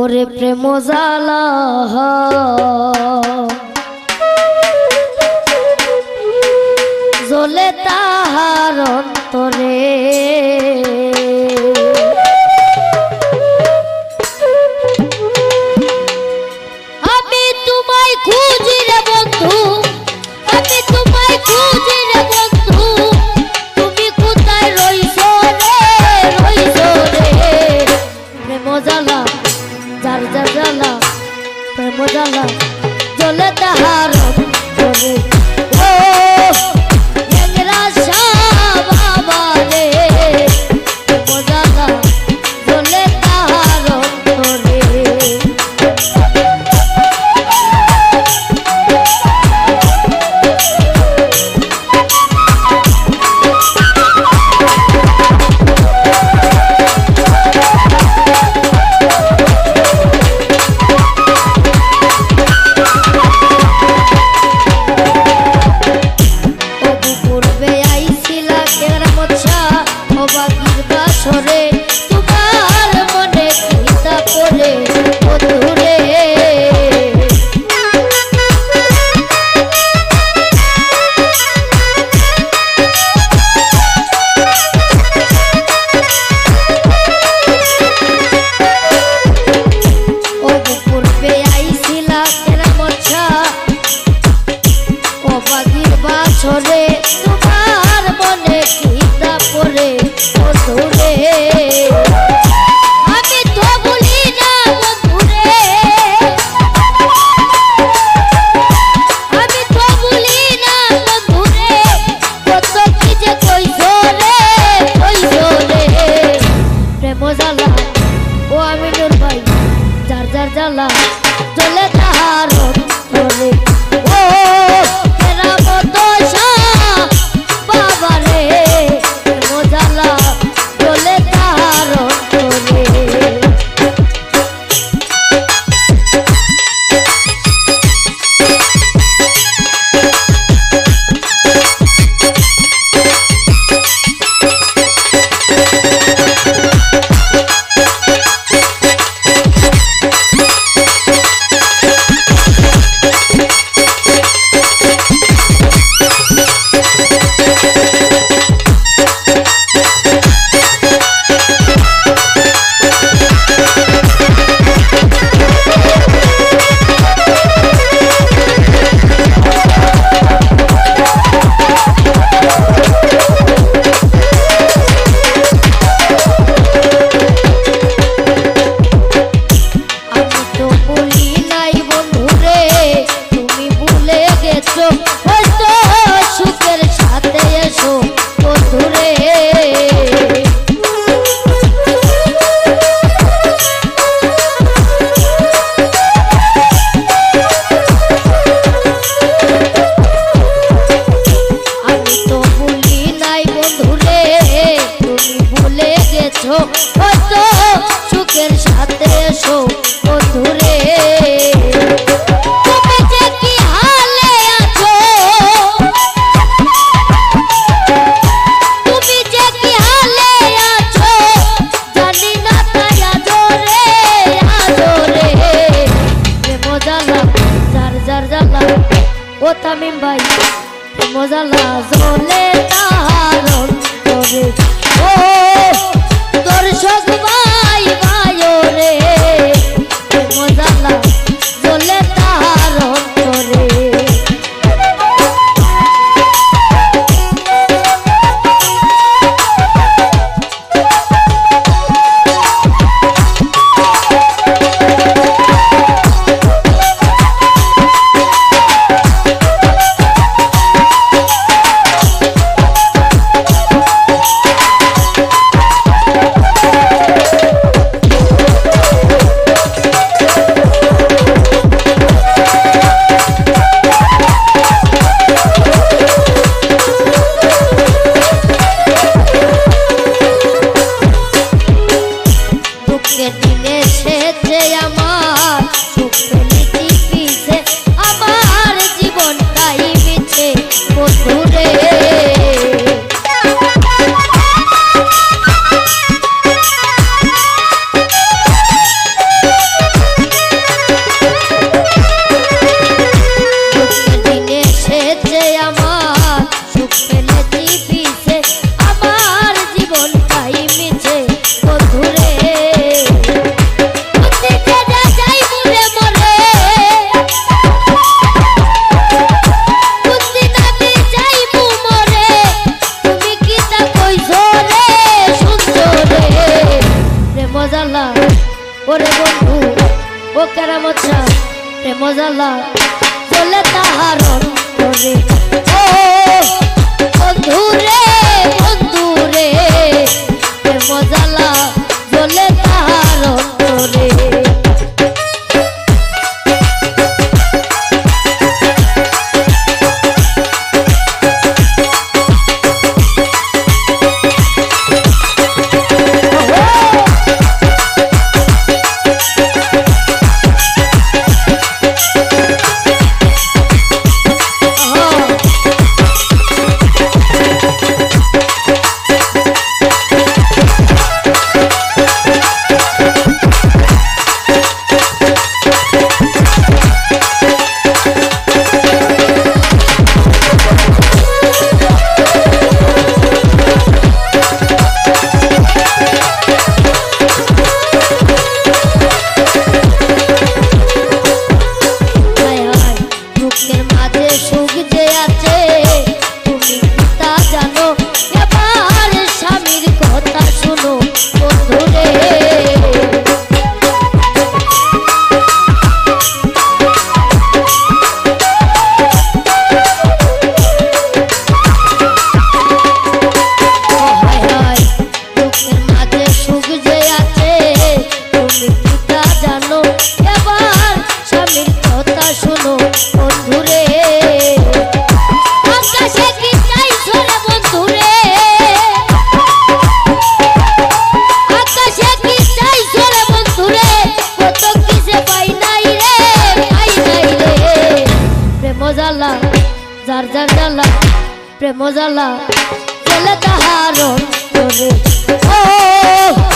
ওরে প্রেম জ্বালা জ্বলে তাহার অন্তরে আমি তোমায় খুঁজি রে বন্ধু, আমি তোমায় খুঁজি রে বন্ধু, তুমি কোথায় রইছো রে, রইছো রে। প্রেম জ্বালা যার যার জ্বালা, প্রেম জ্বালা জ্বলে তাহার অন্তরে। ও এংরাজা বাবা রে, প্রেম জ্বালা জ্বলে তাহার অন্তরে। তোমার মনে কিতা পড়ে বন্ধুরে, আমি তো ভুলি না বন্ধুরে, আমি তো ভুলি না বন্ধুরে, কত কি যে কইছো রে, কইছো রে। প্রেম জ্বালা ও আমিনুর ভাই যার যার জ্বালা জ্বলে তাহার অন্তরে। ও সুখের সাথে এসো বন্ধুরে, আমি তো ভুলি নাই বন্ধুরে, তুমি ভুলে গেছো হয়তো সুখের সাথে এসো বন্ধুরে। ও তামিম ভাই প্রেম জ্বালা জ্বলে তাহার অন্তরে। ও দর্শক ভাই ভাই রে, প্রেম জ্বালা জ্বলে তাহার অন্তরে। ওরে বন্ধু ও কেরামত শাহ প্রেম জ্বালা চলে তাহার অন্তরে ও বন্ধু রে প্রেম জ্বালা চলে তাহার অন্তরে যার যার জ্বালা প্রেম জ্বালা চলে তাহার অন্তরে ও